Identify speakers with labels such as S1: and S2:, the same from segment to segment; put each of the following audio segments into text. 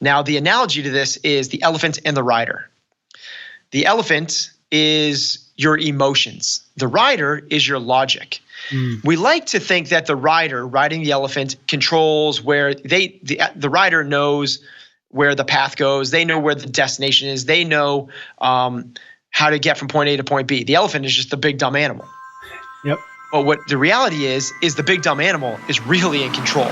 S1: Now, the analogy to this is the elephant and the rider. The elephant is your emotions. The rider is your logic. We like to think that the rider riding the elephant controls where the rider knows where the path goes. They know where the destination is. They know how to get from point A to point B. The elephant is just the big dumb animal.
S2: Yep.
S1: But what the reality is the big dumb animal is really in control.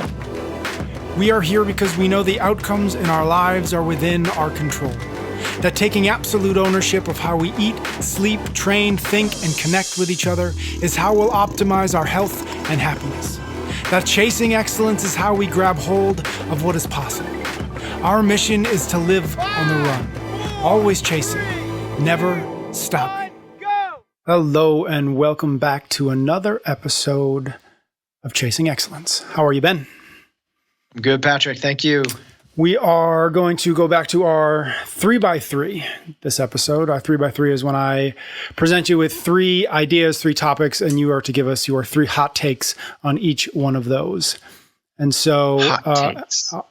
S2: We are here because we know the outcomes in our lives are within our control. That taking absolute ownership of how we eat, sleep, train, think, and connect with each other is how we'll optimize our health and happiness. That chasing excellence is how we grab hold of what is possible. Our mission is to live on the run, always chasing, never stopping. Hello and welcome back to another episode of Chasing Excellence. How are you, Ben?
S1: I'm good, Patrick. Thank you.
S2: We are going to go back to our 3x3 this episode. Our 3x3 is when I present you with 3 ideas, 3 topics, and you are to give us your 3 hot takes on each one of those. And so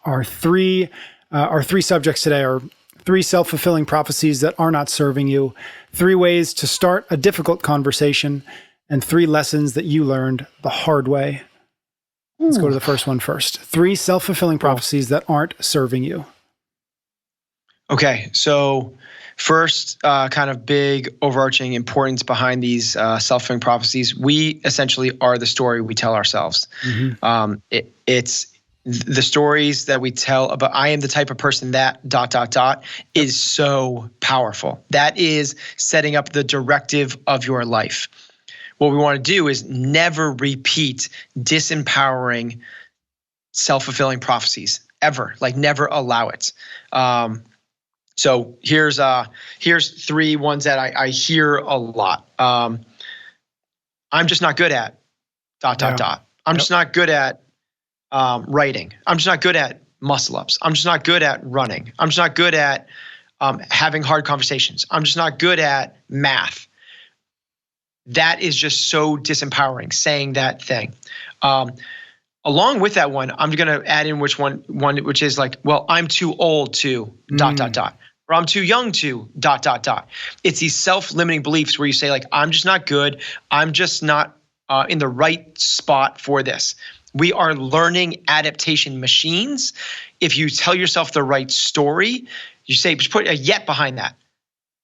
S2: our three subjects today are 3 self-fulfilling prophecies that are not serving you, 3 ways to start a difficult conversation, and 3 lessons that you learned the hard way. Let's go to the first one first. 3 self-fulfilling prophecies that aren't serving you.
S1: Okay, so first, kind of big overarching importance behind these self-fulfilling prophecies. We essentially are the story we tell ourselves. It's the stories that we tell about. I am the type of person that ... is so powerful. That is setting up the directive of your life. What we want to do is never repeat disempowering, self-fulfilling prophecies ever. Like never allow it. So here's 3 ones that I hear a lot. I'm just not good at ... I'm just not good at writing. I'm just not good at muscle ups. I'm just not good at running. I'm just not good at having hard conversations. I'm just not good at math. That is just so disempowering, saying that thing. Along with that one, I'm going to add in one which is like, well, I'm too old to ... or I'm too young to ... It's these self-limiting beliefs where you say like, I'm just not good. I'm just not in the right spot for this. We are learning adaptation machines. If you tell yourself the right story, you say, just put a yet behind that,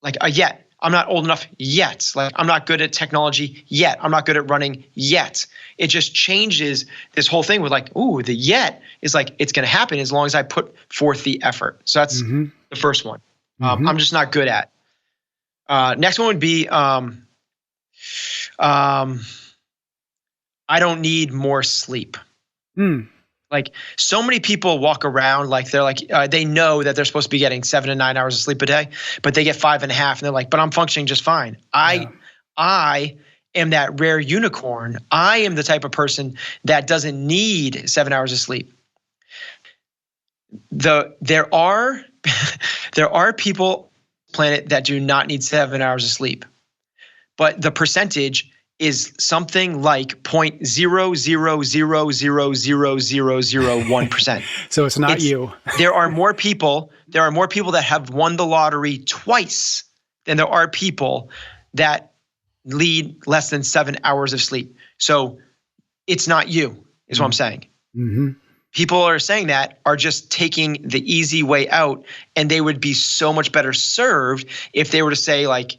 S1: like a yet. I'm not old enough yet. Like I'm not good at technology yet. I'm not good at running yet. It just changes this whole thing with like, ooh, the yet is like, it's going to happen as long as I put forth the effort. So that's the first one. I'm just not good at. Next one would be, I don't need more sleep. Like so many people walk around like they're like, they know that they're supposed to be getting 7 to 9 hours of sleep a day, but they get 5.5 and they're like, but I'm functioning just fine. I am that rare unicorn. I am the type of person that doesn't need 7 hours of sleep. There are people on the planet that do not need 7 hours of sleep, but the percentage is something like 0.0000001%.
S2: So it's not you.
S1: There are more people that have won the lottery twice than there are people that lead less than 7 hours of sleep. So it's not you, is what I'm saying. People are saying that are just taking the easy way out, and they would be so much better served if they were to say like,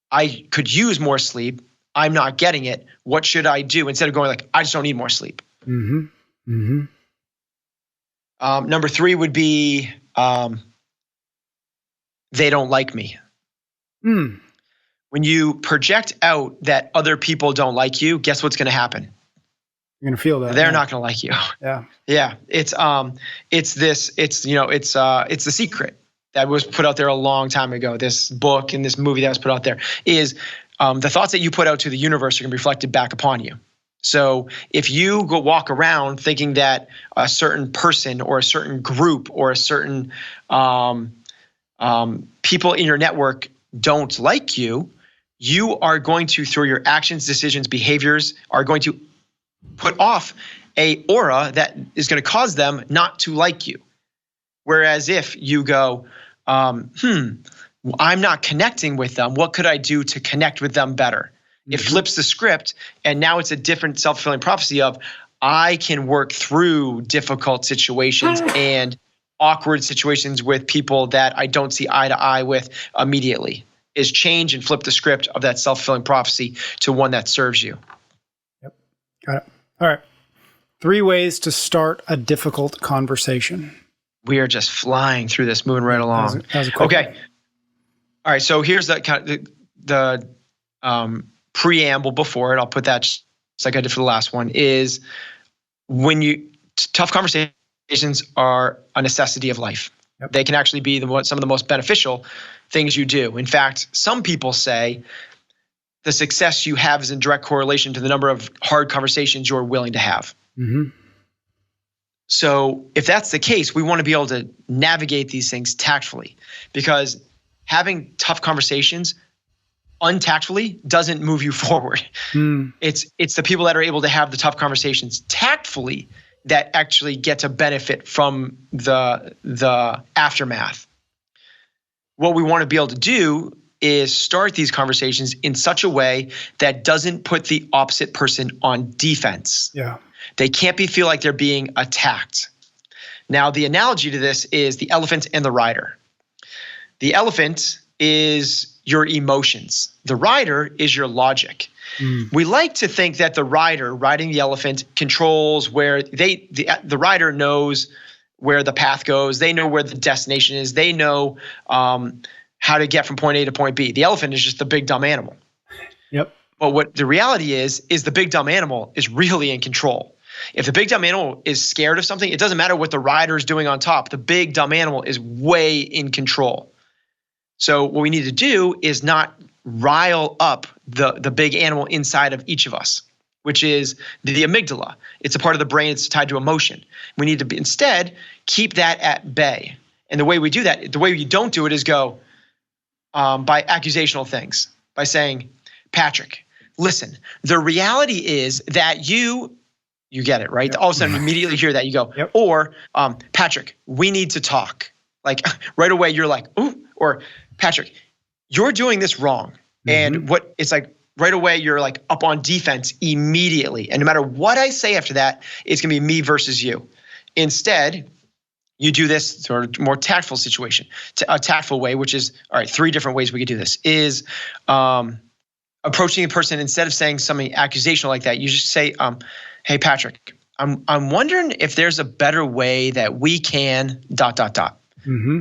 S1: I could use more sleep. I'm not getting it. What should I do? Instead of going like, I just don't need more sleep. Number 3 would be, they don't like me. When you project out that other people don't like you, guess what's going to happen?
S2: You're going to feel that.
S1: They're not going to like you. Yeah. It's The Secret that was put out there a long time ago. This book and this movie that was put out there is, the thoughts that you put out to the universe are going to be reflected back upon you. So if you go walk around thinking that a certain person or a certain group or a certain people in your network don't like you, you are going to, through your actions, decisions, behaviors, are going to put off a aura that is going to cause them not to like you. Whereas if you go, I'm not connecting with them. What could I do to connect with them better? It flips the script, and now it's a different self-fulfilling prophecy of I can work through difficult situations and awkward situations with people that I don't see eye to eye with immediately. Is change and flip the script of that self-fulfilling prophecy to one that serves you.
S2: Yep. Got it. All right. 3 ways to start a difficult conversation.
S1: We are just flying through this, moving right along.
S2: That was a quick
S1: okay.
S2: one.
S1: All right. So here's the preamble before it. I'll put that just like I did for the last one. Is when tough conversations are a necessity of life. Yep. They can actually be some of the most beneficial things you do. In fact, some people say the success you have is in direct correlation to the number of hard conversations you're willing to have. So if that's the case, we want to be able to navigate these things tactfully, because having tough conversations untactfully doesn't move you forward. It's the people that are able to have the tough conversations tactfully that actually get to benefit from the aftermath. What we want to be able to do is start these conversations in such a way that doesn't put the opposite person on defense.
S2: Yeah.
S1: They can't feel like they're being attacked. Now, the analogy to this is the elephant and the rider. The elephant is your emotions. The rider is your logic. We like to think that the rider riding the elephant controls where the rider knows where the path goes. They know where the destination is. They know how to get from point A to point B. The elephant is just the big dumb animal.
S2: Yep.
S1: But what the reality is the big dumb animal is really in control. If the big dumb animal is scared of something, it doesn't matter what the rider is doing on top. The big dumb animal is way in control. So what we need to do is not rile up the big animal inside of each of us, which is the amygdala. It's a part of the brain that's tied to emotion. We need to instead keep that at bay. And the way we do that, the way you don't do it is go by accusational things, by saying, Patrick, listen, the reality is that you get it, right? Yep. All of a sudden, immediately hear that, you go, yep. Or Patrick, we need to talk. Like right away, you're like, ooh, or Patrick, you're doing this wrong. And it's like right away, you're like up on defense immediately. And no matter what I say after that, it's gonna be me versus you. Instead, you do this sort of more tactful situation, a tactful way, which is, all right, 3 different ways we could do this, is approaching a person, instead of saying something accusational like that, you just say, hey, Patrick, I'm wondering if there's a better way that we can ...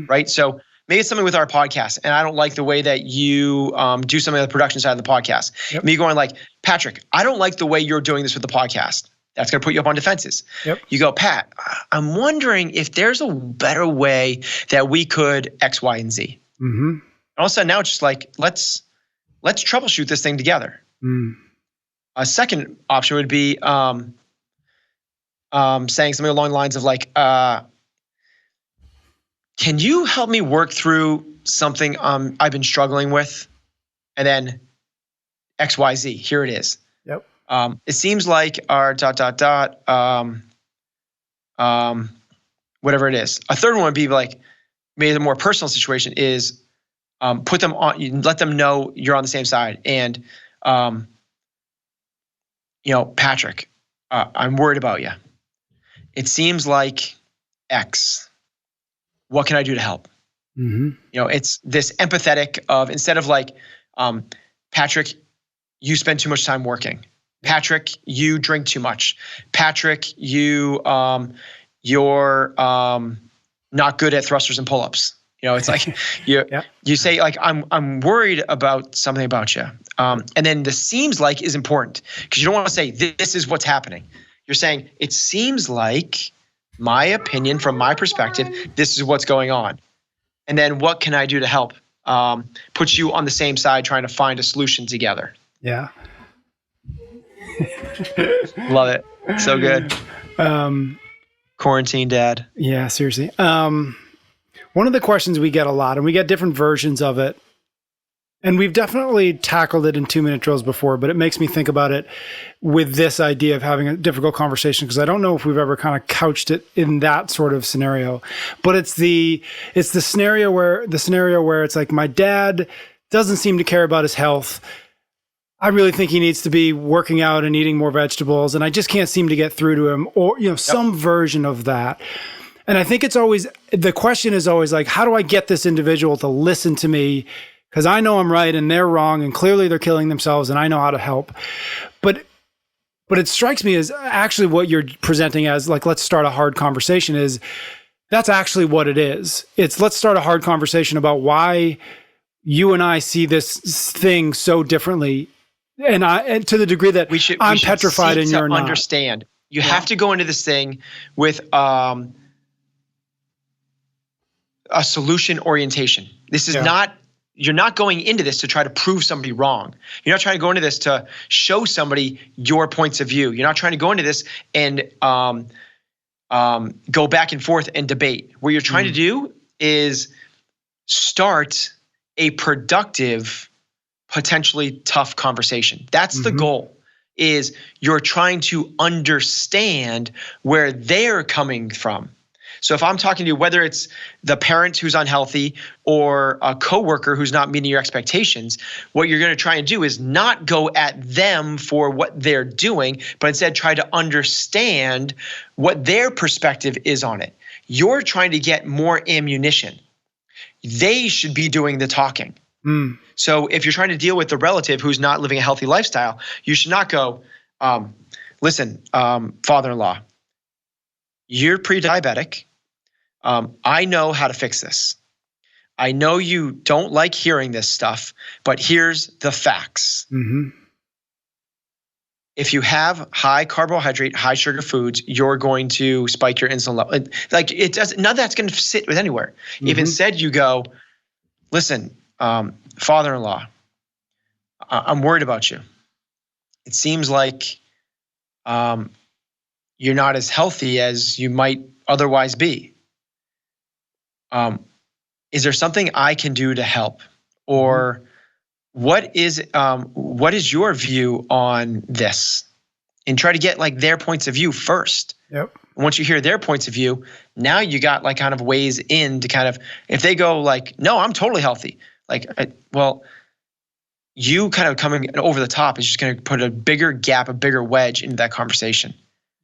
S1: Right? So maybe it's something with our podcast, and I don't like the way that you do something on the production side of the podcast. Yep. Me going like, Patrick, I don't like the way you're doing this with the podcast. That's going to put you up on defenses. Yep. You go, Pat, I'm wondering if there's a better way that we could X, Y, and Z. And all of a sudden now it's just like, let's troubleshoot this thing together. A second option would be saying something along the lines of like, can you help me work through something I've been struggling with? And then X, Y, Z, here it is. Yep. It seems like our ... whatever it is. A third one would be like, maybe the more personal situation is put them on, you let them know you're on the same side. And, Patrick, I'm worried about you. It seems like X. What can I do to help? It's this empathetic of, instead of like, Patrick, you spend too much time working. Patrick, you drink too much. Patrick, you're not good at thrusters and pull-ups. It's like you say like, I'm worried about something about you. And then the seems like is important, because you don't want to say this is what's happening. You're saying it seems like, my opinion, from my perspective, this is what's going on. And then what can I do to help? Put you on the same side, trying to find a solution together. Yeah. Love it. So good. Quarantine dad.
S2: Yeah, seriously. One of the questions we get a lot, and we get different versions of it, And we've definitely tackled it in 2-minute drills before, but it makes me think about it with this idea of having a difficult conversation, because I don't know if we've ever kind of couched it in that sort of scenario. But it's the scenario where it's like, my dad doesn't seem to care about his health. I really think he needs to be working out and eating more vegetables, and I just can't seem to get through to him, or some version of that. And I think the question is always like, how do I get this individual to listen to me? Because I know I'm right and they're wrong, and clearly they're killing themselves, and I know how to help. But it strikes me as actually what you're presenting as, like, let's start a hard conversation, is that's actually what it is. It's, let's start a hard conversation about why you and I see this thing so differently, and to the degree that I'm petrified and you're not.
S1: Understand. You have to go into this thing with a solution orientation. This is not. You're not going into this to try to prove somebody wrong. You're not trying to go into this to show somebody your points of view. You're not trying to go into this and go back and forth and debate. What you're trying to do is start a productive, potentially tough conversation. That's the goal. Is you're trying to understand where they're coming from. So if I'm talking to you, whether it's the parent who's unhealthy or a coworker who's not meeting your expectations, what you're going to try and do is not go at them for what they're doing, but instead try to understand what their perspective is on it. You're trying to get more ammunition. They should be doing the talking. So if you're trying to deal with the relative who's not living a healthy lifestyle, you should not go, listen, father-in-law, you're pre-diabetic. I know how to fix this. I know you don't like hearing this stuff, but here's the facts. If you have high carbohydrate, high sugar foods, you're going to spike your insulin level. Like, it doesn't, none of that's going to sit with anywhere. If instead you go, listen, father-in-law, I'm worried about you. It seems like you're not as healthy as you might otherwise be. Is there something I can do to help? Or what is your view on this? And try to get like their points of view first. Yep. Once you hear their points of view, now you got like kind of ways in to kind of, if they go like, no, I'm totally healthy. Like, well, you kind of coming over the top is just going to put a bigger gap, a bigger wedge into that conversation.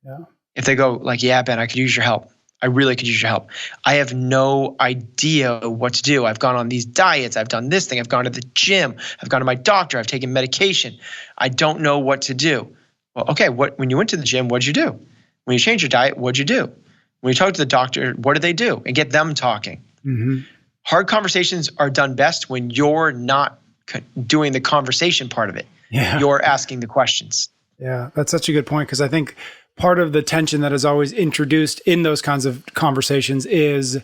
S1: Yeah. If they go like, yeah, Ben, I could use your help. I really could use your help. I have no idea what to do. I've gone on these diets. I've done this thing. I've gone to the gym. I've gone to my doctor. I've taken medication. I don't know what to do. Well, okay, when you went to the gym, what'd you do? When you changed your diet, what'd you do? When you talked to the doctor, what did they do? And get them talking. Hard conversations are done best when you're not doing the conversation part of it. Yeah. You're asking the questions.
S2: Yeah, that's such a good point, because I think part of the tension that is always introduced in those kinds of conversations is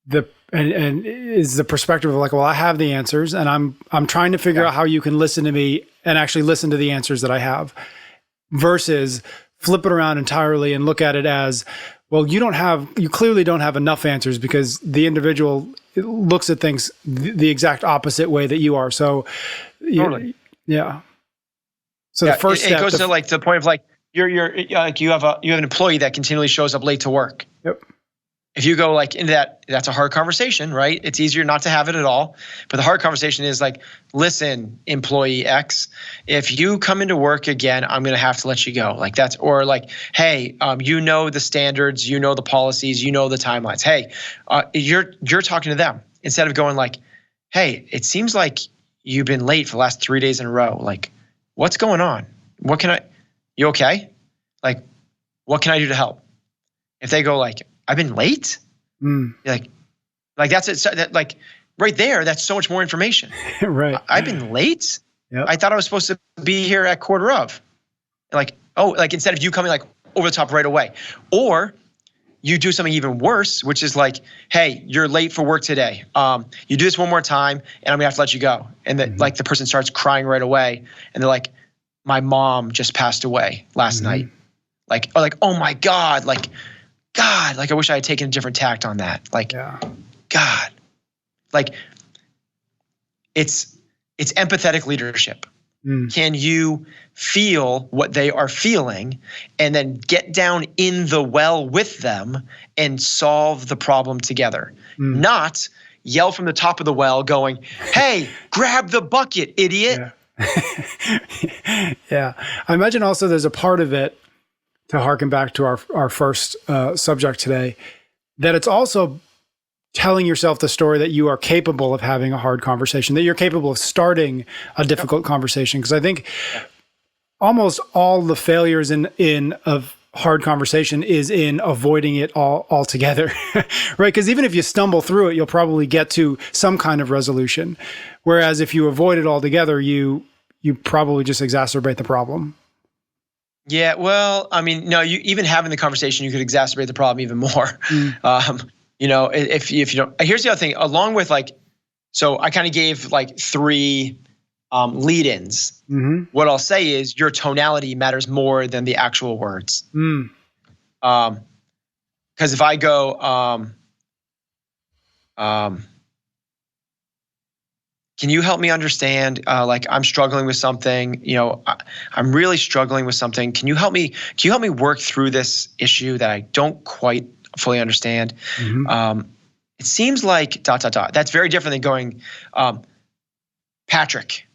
S2: the perspective of like, well, I have the answers, and I'm trying to figure out how you can listen to me and actually listen to the answers that I have, versus flip it around entirely and look at it as, well, you clearly don't have enough answers because the individual looks at things the exact opposite way that you are. So, totally. Yeah. So the first step,
S1: it goes to like the point of like, you're like you have an employee that continually shows up late to work. Yep. If you go like into that, that's a hard conversation, right? It's easier not to have it at all. But the hard conversation is like, listen, employee X, if you come into work again, I'm going to have to let you go. Like that's, or like, hey, you know the standards, you know the policies, you know the timelines. Hey, you're talking to them instead of going like, hey, it seems like you've been late for the last 3 days in a row. Like, what's going on? You okay? Like, what can I do to help? If they go like, I've been late? You're like that's it. That, like right there, that's so much more information. Right. I've been late? Yep. I thought I was supposed to be here at 1:15. Like, oh, like instead of you coming like over the top right away. Or you do something even worse, which is like, hey, you're late for work today. You do this one more time and I'm gonna have to let you go. And then like the person starts crying right away and they're like, my mom just passed away last night. Like, oh my God, like, I wish I had taken a different tact on that. Like, God, like, it's empathetic leadership.
S2: Mm.
S1: Can you feel what they are feeling and then get down in the well with them and solve the problem together? Not yell from the top of the well going, "Hey, grab the bucket, idiot."
S2: Yeah. Yeah. I imagine also there's a part of it, to harken back to our first subject today, that it's also telling yourself the story that you are capable of having a hard conversation, that you're capable of starting a difficult conversation. Because I think almost all the failures in of hard conversation is in avoiding it altogether, right? Because even if you stumble through it, you'll probably get to some kind of resolution. Whereas if you avoid it altogether, you probably just exacerbate the problem.
S1: Yeah, well, I mean, no, you even having the conversation, you could exacerbate the problem even more. If you don't, here's the other thing, along with so I kind of gave 3 lead-ins. Mm-hmm. What I'll say is your tonality matters more than the actual words. Because if I go, can you help me understand, I'm struggling with something, I'm really struggling with something. Can you help me work through this issue that I don't quite fully understand? Mm-hmm. It seems like ... That's very different than going, Patrick,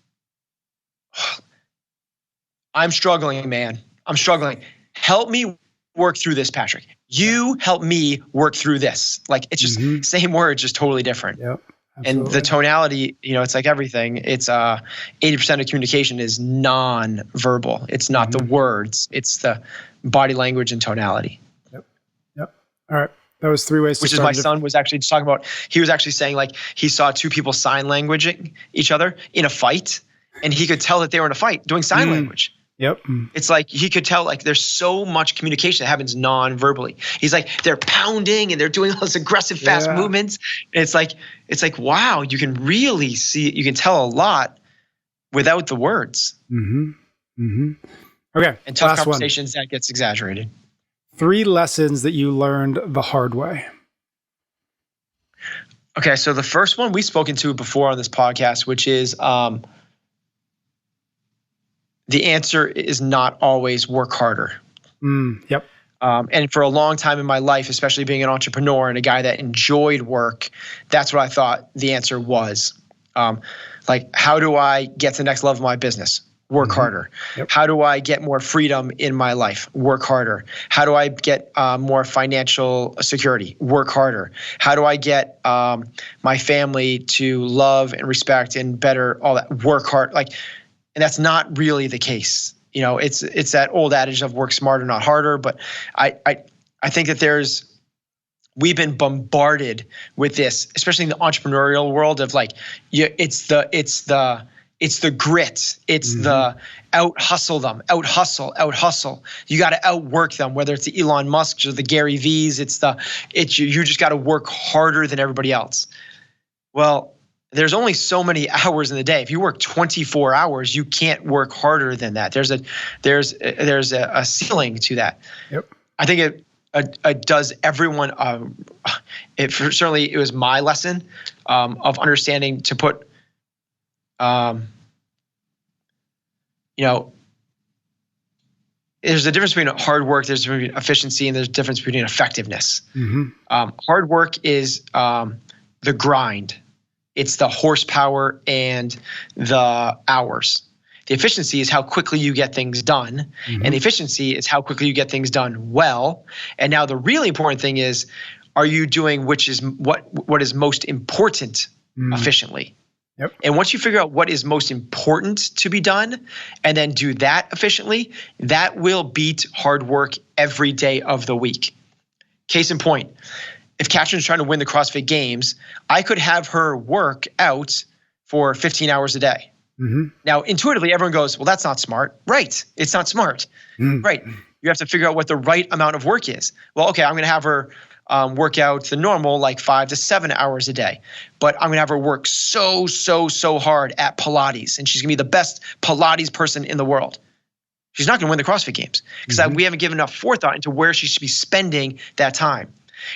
S1: I'm struggling, man. I'm struggling. Help me work through this, Patrick. You help me work through this. It's just same word, just totally different.
S2: Yep.
S1: Absolutely. And the tonality, it's like everything. It's 80% of communication is non-verbal. It's not the words. It's the body language and tonality.
S2: Yep. All right. That was 3 ways.
S1: Which is my son was actually talking about. He was actually saying he saw 2 people sign languaging each other in a fight, and he could tell that they were in a fight doing sign language.
S2: Yep.
S1: It's he could tell there's so much communication that happens non-verbally. He's they're pounding and they're doing all this aggressive, fast movements. It's wow, you can really see, you can tell a lot without the words.
S2: Mm-hmm. Mm-hmm. Okay.
S1: And tough conversations, that gets exaggerated.
S2: 3 lessons that you learned the hard way.
S1: Okay. So the first one we've spoken to before on this podcast, which is, the answer is not always work harder.
S2: Yep.
S1: And for a long time in my life, especially being an entrepreneur and a guy that enjoyed work, that's what I thought the answer was. How do I get to the next level of my business? Work harder. Yep. How do I get more freedom in my life? Work harder. How do I get more financial security? Work harder. How do I get my family to love and respect and better all that? Work hard. And that's not really the case. It's that old adage of work smarter, not harder. But I think that we've been bombarded with this, especially in the entrepreneurial world of it's the grit. It's the out hustle them, out hustle. You got to outwork them, whether it's the Elon Musks or the Gary V's. You just got to work harder than everybody else. Well, there's only so many hours in the day. If you work 24 hours, you can't work harder than that. There's a ceiling to that.
S2: Yep.
S1: I think it does everyone. Certainly, it was my lesson of understanding to put, there's a difference between hard work, there's a difference between efficiency, and there's a difference between effectiveness. Mm-hmm. Hard work is the grind. It's the horsepower and the hours. The efficiency is how quickly you get things done. Mm-hmm. And the efficiency is how quickly you get things done well. And now the really important thing is, are you doing what is most important efficiently?
S2: Yep.
S1: And once you figure out what is most important to be done and then do that efficiently, that will beat hard work every day of the week. Case in point, if Katrin's trying to win the CrossFit Games, I could have her work out for 15 hours a day. Mm-hmm. Now, intuitively, everyone goes, well, that's not smart. Right. It's not smart. Right. You have to figure out what the right amount of work is. Well, okay, I'm going to have her work out the normal 5 to 7 hours a day. But I'm going to have her work so hard at Pilates. And she's going to be the best Pilates person in the world. She's not going to win the CrossFit Games because we haven't given enough forethought into where she should be spending that time.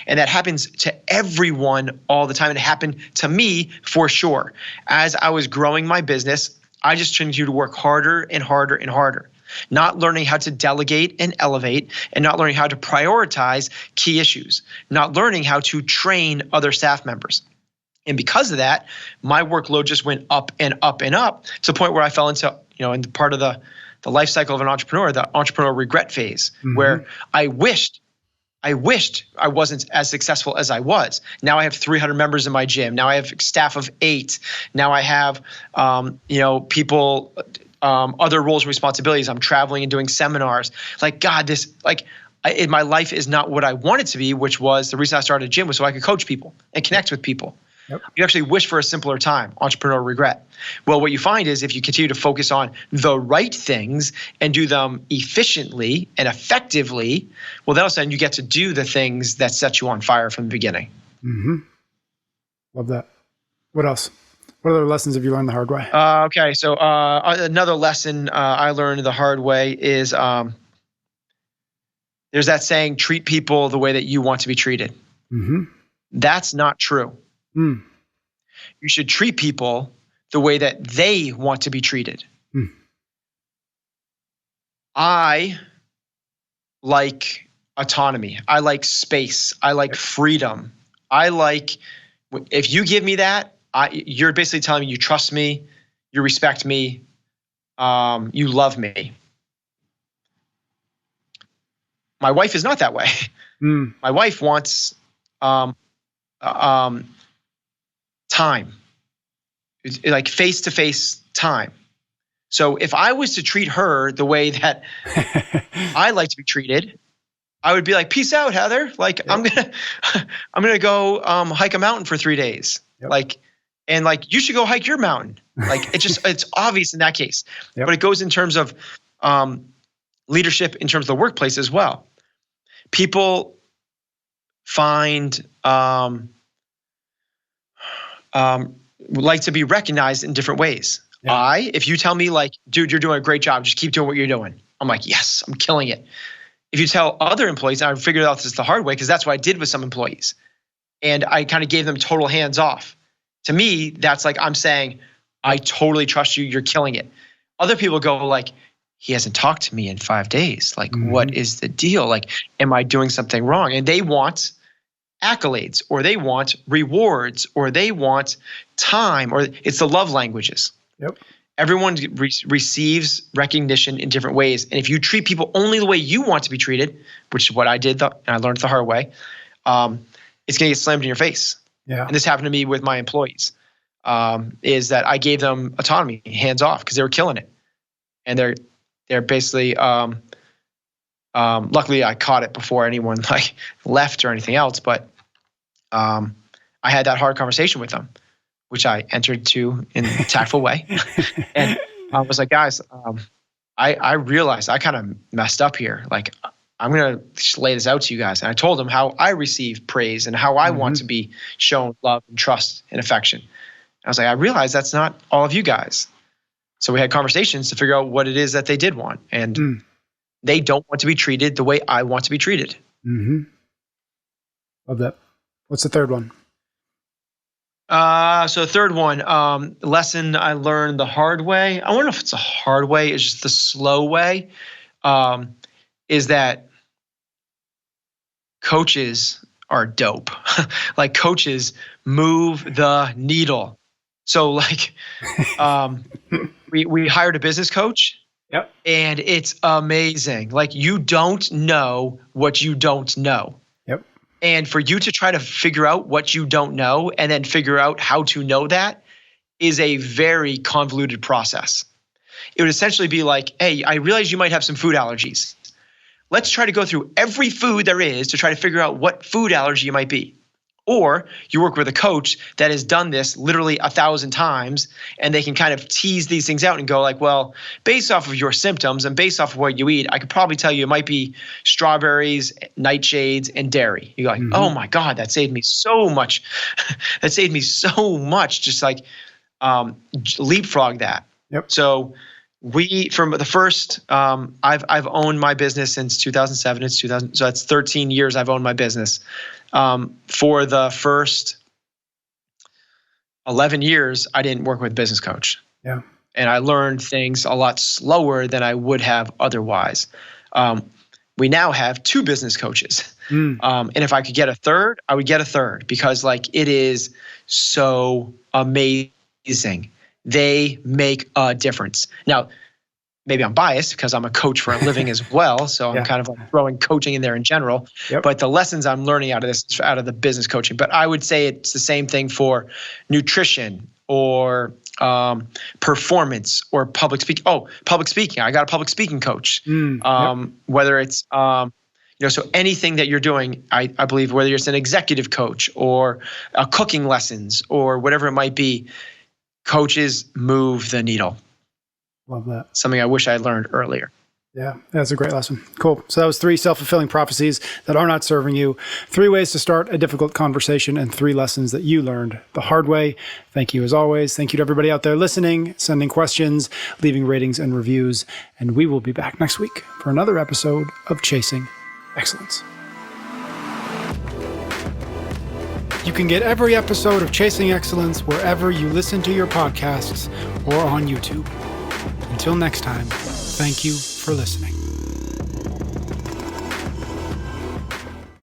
S1: And that happens to everyone all the time. And it happened to me for sure. As I was growing my business, I just continued to work harder and harder and harder, not learning how to delegate and elevate, and not learning how to prioritize key issues, not learning how to train other staff members. And because of that, my workload just went up and up and up to the point where I fell into, in the part of the life cycle of an entrepreneur, the entrepreneurial regret phase, where I wished I wasn't as successful as I was. Now I have 300 members in my gym. Now I have staff of 8. Now I have, people, other roles and responsibilities. I'm traveling and doing seminars. Like, God, my life is not what I want it to be, which was the reason I started a gym was so I could coach people and connect with people. Yep. You actually wish for a simpler time, entrepreneurial regret. Well, what you find is if you continue to focus on the right things and do them efficiently and effectively, well, then all of a sudden you get to do the things that set you on fire from the beginning.
S2: Mm-hmm. Love that. What else? What other lessons have you learned the hard way?
S1: Okay, so another lesson I learned the hard way is there's that saying, treat people the way that you want to be treated. Mm-hmm. That's not true. You should treat people the way that they want to be treated. I like autonomy. I like space. I like freedom. If you give me that, you're basically telling me you trust me, you respect me, you love me. My wife is not that way. My wife wants time, like face-to-face time. So if I was to treat her the way that I like to be treated, I would be like, peace out, Heather. Like, yep. I'm gonna go hike a mountain for 3 days. Yep. You should go hike your mountain. Like, it's obvious in that case. Yep. But it goes in terms of leadership, in terms of the workplace as well. People find like to be recognized in different ways. Yeah. If you tell me like, dude, you're doing a great job, just keep doing what you're doing, I'm like, yes, I'm killing it. If you tell other employees, and I figured out this the hard way because that's what I did with some employees, and I kind of gave them total hands off. To me, that's like I'm saying, I totally trust you, you're killing it. Other people go like, he hasn't talked to me in 5 days. Like, what is the deal? Like, am I doing something wrong? And they want accolades, or they want rewards, or they want time, or it's the love languages. Yep. Everyone receives recognition in different ways. And if you treat people only the way you want to be treated, which is what I did, and I learned the hard way, it's going to get slammed in your face. Yeah. And this happened to me with my employees, is that I gave them autonomy, hands off, because they were killing it. And they're basically, luckily I caught it before anyone like left or anything else, but I had that hard conversation with them, which I entered to in a tactful way. And I was like, guys, I realized I kind of messed up here. Like, I'm going to just lay this out to you guys. And I told them how I receive praise and how I want to be shown love and trust and affection. I was like, I realized that's not all of you guys. So we had conversations to figure out what it is that they did want. And they don't want to be treated the way I want to be treated. Mm-hmm.
S2: Love that. What's the third one?
S1: So the third one, lesson I learned the hard way. I wonder if it's a hard way, it's just the slow way, is that coaches are dope. Like, coaches move the needle. So like, we hired a business coach. Yep. And it's amazing. Like, you don't know what you don't know. Yep. And for you to try to figure out what you don't know and then figure out how to know that is a very convoluted process. It would essentially be like, hey, I realize you might have some food allergies. Let's try to go through every food there is to try to figure out what food allergy you might be. Or you work with a coach that has done this literally 1,000 times, and they can kind of tease these things out and go like, well, based off of your symptoms and based off of what you eat, I could probably tell you it might be strawberries, nightshades, and dairy. You're like, oh my God, that saved me so much. That saved me so much. Just like leapfrog that. Yep. So From the first, I've owned my business since 2007. It's 2000, so that's 13 years I've owned my business. For the first 11 years, I didn't work with a business coach.
S2: Yeah.
S1: And I learned things a lot slower than I would have otherwise. We now have 2 business coaches. And if I could get a third, I would get a third, because like it is so amazing. They make a difference. Now, maybe I'm biased because I'm a coach for a living as well. So I'm kind of like throwing coaching in there in general. Yep. But the lessons I'm learning out of this, out of the business coaching. But I would say it's the same thing for nutrition or performance or public speaking. Oh, public speaking. I got a public speaking coach. Whether it's, so anything that you're doing, I believe, whether it's an executive coach or cooking lessons or whatever it might be, coaches move the needle.
S2: Love that.
S1: Something I wish I had learned earlier.
S2: Yeah, that's a great lesson. Cool. So that was 3 self-fulfilling prophecies that are not serving you, 3 ways to start a difficult conversation, and 3 lessons that you learned the hard way. Thank you as always. Thank you to everybody out there listening, sending questions, leaving ratings and reviews. And we will be back next week for another episode of Chasing Excellence. You can get every episode of Chasing Excellence wherever you listen to your podcasts or on YouTube. Until next time, thank you for listening.